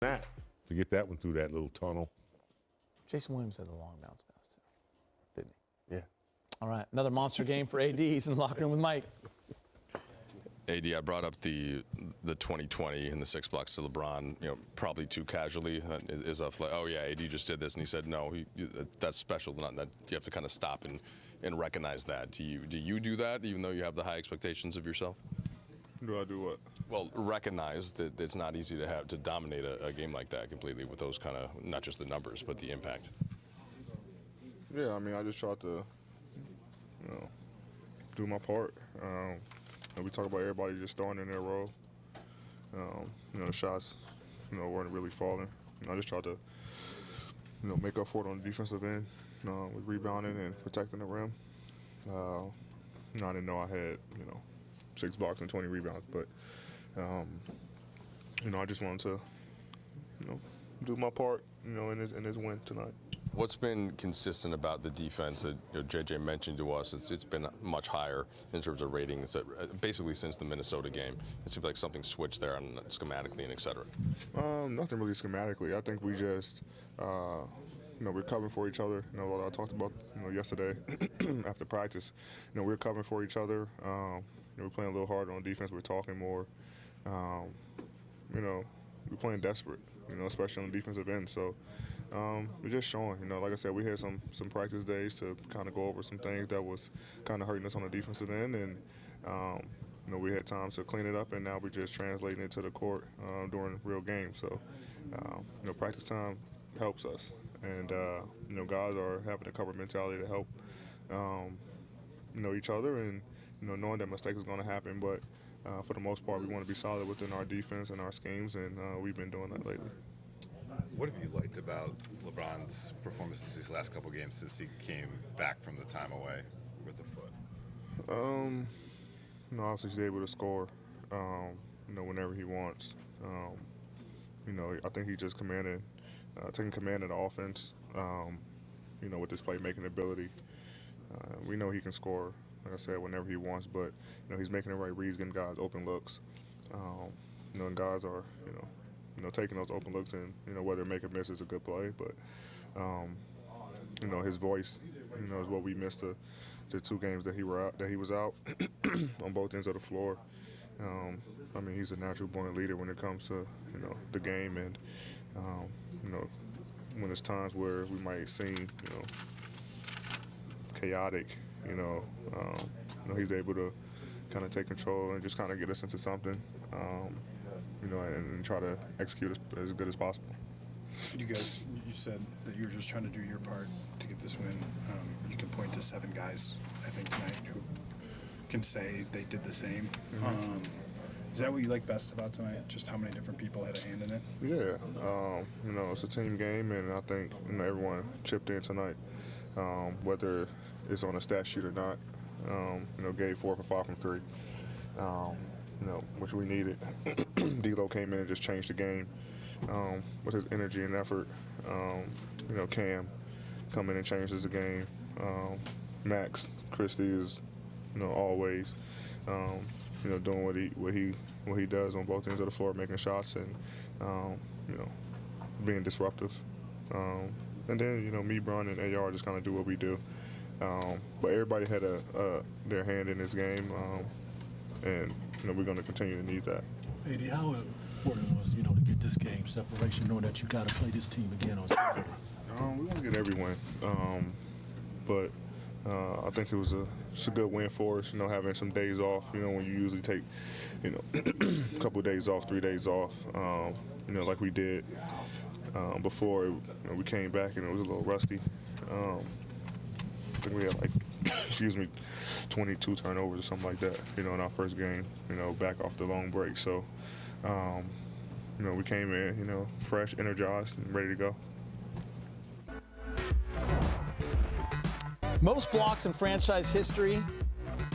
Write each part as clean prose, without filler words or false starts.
That to get that one through that little tunnel. Jason Williams had the long bounce pass too, didn't he? Yeah. All right, another monster game for AD. He's in the locker room with Mike. AD, I brought up the 2020 and the 6 blocks to LeBron, probably too casually. Is like, oh yeah, AD just did this, and he said no, that's special. Not that you have to kind of stop and recognize that. Do you do that, even though you have the high expectations of yourself? Do I do what? Well, recognize that it's not easy to dominate a game like that completely with those kind of, not just the numbers, but the impact. Yeah, I mean, I just try to, do my part. We talk about everybody just throwing in their role. The shots, weren't really falling. I just tried to, make up for it on the defensive end with rebounding and protecting the rim. I didn't know I had, 6 blocks and 20 rebounds, but, I just wanted to, do my part, in this win tonight. What's been consistent about the defense that JJ mentioned to us? It's been much higher in terms of ratings, basically since the Minnesota game. It seems like something switched there schematically and et cetera. Nothing really schematically. I think we just, we're covering for each other. What I talked about, yesterday after practice. We're covering for each other. We're playing a little harder on defense. We're talking more. We're playing desperate, especially on the defensive end. So we're just showing, like I said, we had some practice days to kind of go over some things that was kind of hurting us on the defensive end. And, we had time to clean it up, and now we're just translating it to the court during real games. So, practice time helps us. And, guys are having a cover mentality to help, each other and, knowing that mistakes is going to happen. But for the most part, we want to be solid within our defense and our schemes, and we've been doing that lately. What have you liked about LeBron's performances these last couple games since he came back from the time away with the foot? Obviously he's able to score, whenever he wants. I think he just taking command of the offense, with his playmaking ability. We know he can score, like I said, whenever he wants, but, he's making the right reads, getting guys open looks. And guys are, taking those open looks, and, whether make or miss is a good play, but, his voice, is what we missed the 2 games that he was out on both ends of the floor. He's a natural born leader when it comes to, the game, and, when there's times where we might seem, chaotic, he's able to kind of take control and just kind of get us into something, and try to execute as good as possible. You said that you were just trying to do your part to get this win. You can point to 7 guys, I think, tonight who can say they did the same. Mm-hmm. Is that what you like best about tonight, just how many different people had a hand in it? Yeah, it's a team game, and I think everyone chipped in tonight, whether it's on a stat sheet or not. Gave 4 for 5 from 3, which we needed. D'Lo came in and just changed the game with his energy and effort. Cam come in and changes the game. Max Christie is, always, doing what he does on both ends of the floor, making shots and, being disruptive. And then, me, Bron, and AR just kind of do what we do. But everybody had their hand in this game, and we're going to continue to need that. AD, how important was to get this game separation, knowing that you got to play this team again on Saturday? We want to get every win, but I think it was a good win for us. Having some days off. When you usually take a couple of days off, 3 days off, like we did before. We came back and it was a little rusty. I think we had 22 turnovers or something like that, in our first game, back off the long break. So, we came in, fresh, energized, and ready to go. Most blocks in franchise history,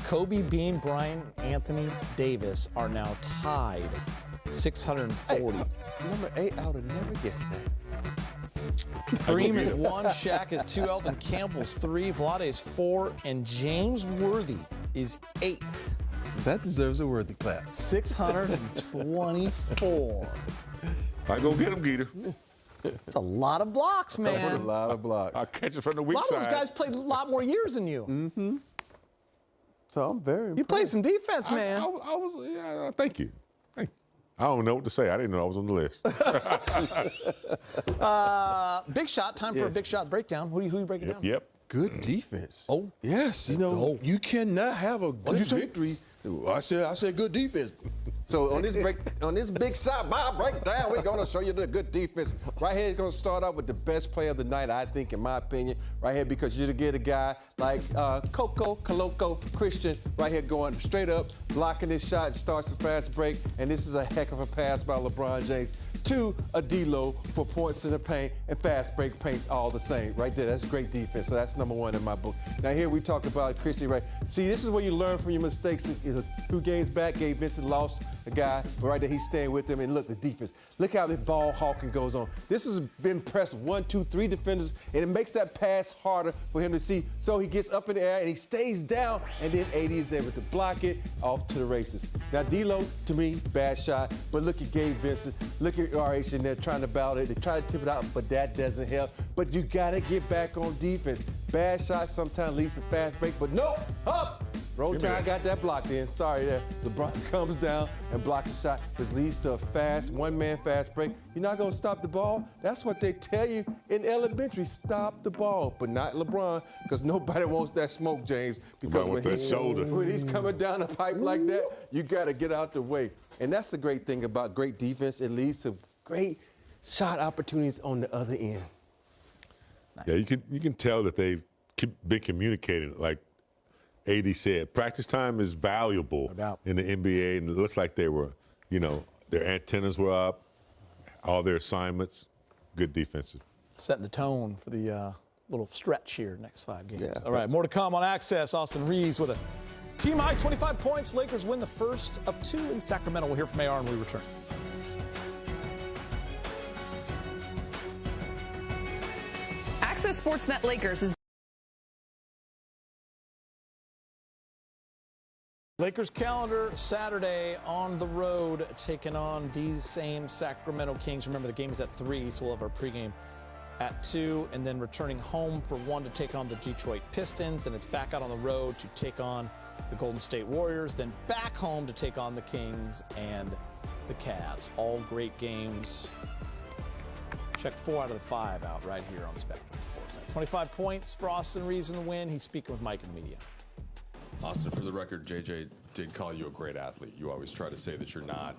Kobe Bean, Bryant, Anthony Davis are now tied 640. Number 8, I would have never guessed that. Kareem is 1, Shaq is 2, Elton Campbell's 3, Vlade is 4, and James Worthy is 8. That deserves a worthy clap. 624. I go get him, Geeter. It's a lot of blocks, man. That's a lot of blocks. I'll catch it from the A weak lot side. of those guys played a lot more years than you. So I'm very You impressed. played some defense, man. I was, yeah, thank you. Thank you. I don't know what to say. I didn't know I was on the list. Big shot. Time for a Yes. big shot breakdown. Who you breaking down? Yep. Good defense. Oh. Yes, you know, you cannot have a good you say? victory. I said good defense. So on this big shot, my breakdown, we're gonna show you the good defense. Right here, it's gonna start out with the best player of the night, I think, in my opinion. Right here, because you get a guy like Coco Coloco Christian right here going straight up, blocking this shot, starts the fast break, and this is a heck of a pass by LeBron James to a D-Lo for points in the paint, and fast break paints all the same. Right there, that's great defense. So that's number one in my book. Now here we talk about Christian, right? See, this is where you learn from your mistakes. A few games back, Gabe Vincent lost a guy, but right there he's staying with him, and look, the defense. Look how this ball hawking goes on. This has been pressed 1, 2, 3 defenders, and it makes that pass harder for him to see. So he gets up in the air and he stays down, and then AD is able to block it off to the races. Now D-Lo, to me, bad shot, but look at Gabe Vincent. Look at RH in there trying to battle it. They try to tip it out, but that doesn't help. But you gotta get back on defense. Bad shot sometimes leads to fast break, but no, up! Roll Give me Tide that. got that blocked in. Sorry there. LeBron comes down and blocks a shot, which leads to a fast, one-man fast break. You're not gonna stop the ball. That's what they tell you in elementary. Stop the ball, but not LeBron, because nobody wants that smoke, James. Because Nobody wants that shoulder. when he's coming down the pipe like that, you gotta get out the way. And that's the great thing about great defense. It leads to great shot opportunities on the other end. Yeah, you can tell that they've been communicating. Like AD said, practice time is valuable doubt. in the NBA, and it looks like they were, their antennas were up, all their assignments, good defensive. Setting the tone for the little stretch here next 5 games. Yeah. All right, more to come on Access. Austin Reeves with a team high 25 points. Lakers win the first of 2 in Sacramento. We'll hear from AR when we return. Access Sportsnet Lakers is Lakers calendar Saturday on the road, taking on these same Sacramento Kings. Remember, the game is at 3, so we'll have our pregame at 2, and then returning home for 1 to take on the Detroit Pistons. Then it's back out on the road to take on the Golden State Warriors, then back home to take on the Kings and the Cavs. All great games. Check 4 out of the 5 out right here on Spectrum Sports. 25 points for Austin Reeves in the win. He's speaking with Mike in the media. Austin, for the record, JJ did call you a great athlete. You always try to say that you're not,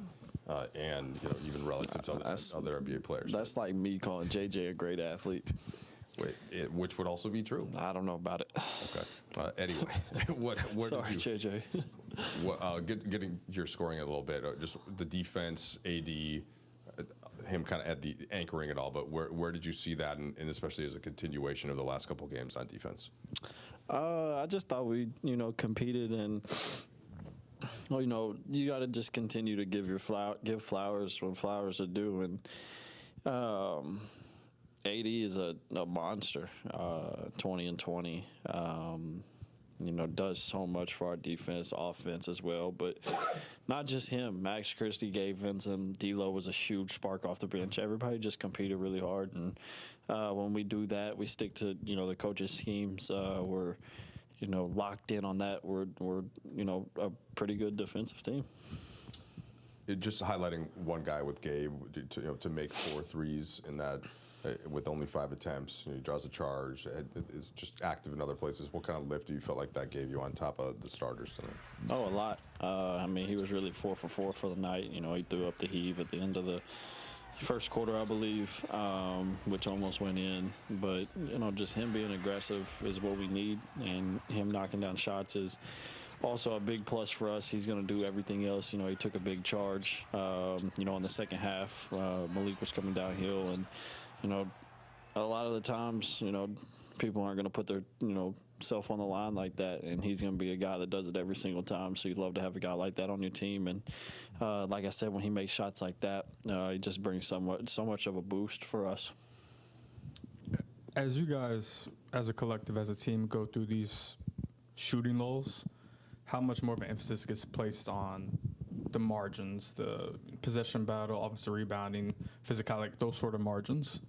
and even relative to other NBA players. That's like me calling JJ a great athlete. Wait, which would also be true. I don't know about it. Okay. Anyway, where Sorry, did you? JJ. Getting your scoring a little bit, just the defense, AD, him kind of at the anchoring it all. But where did you see that, and especially as a continuation of the last couple games on defense? I just thought we, competed, and you got to just continue to give flowers when flowers are due, and AD is a monster, 20 and 20. Does so much for our defense, offense as well, but not just him. Max Christie, Gabe Vincent, D-Lo was a huge spark off the bench. Everybody just competed really hard, and when we do that, we stick to the coach's schemes. We're locked in on that. We're a pretty good defensive team. Just highlighting one guy with Gabe to make 4 threes in that with only 5 attempts. He draws a charge, is just active in other places. What kind of lift do you feel like that gave you on top of the starters tonight? Oh, a lot. He was really 4 for 4 for the night. He threw up the heave at the end of the first quarter, I believe, which almost went in. But, just him being aggressive is what we need, and him knocking down shots is also a big plus for us. He's going to do everything else. He took a big charge, in the second half. Malik was coming downhill, and, a lot of the times, people aren't going to put their, self on the line like that, and he's going to be a guy that does it every single time. So you'd love to have a guy like that on your team. And like I said, when he makes shots like that, he just brings so much of a boost for us. As you guys, as a collective, as a team, go through these shooting lulls, how much more of an emphasis gets placed on the margins, the possession battle, offensive rebounding, physicality, like those sort of margins?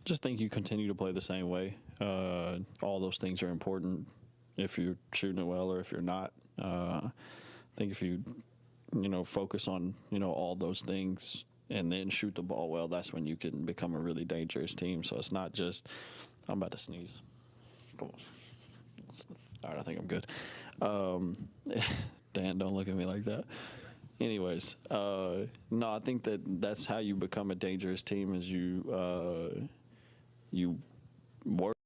Just think you continue to play the same way. All those things are important if you're shooting it well or if you're not. I think if you focus on, all those things and then shoot the ball well, that's when you can become a really dangerous team. So it's not just, I'm about to sneeze. Come on. All right, I think I'm good. Dan, don't look at me like that. Anyways, no, I think that's how you become a dangerous team is you work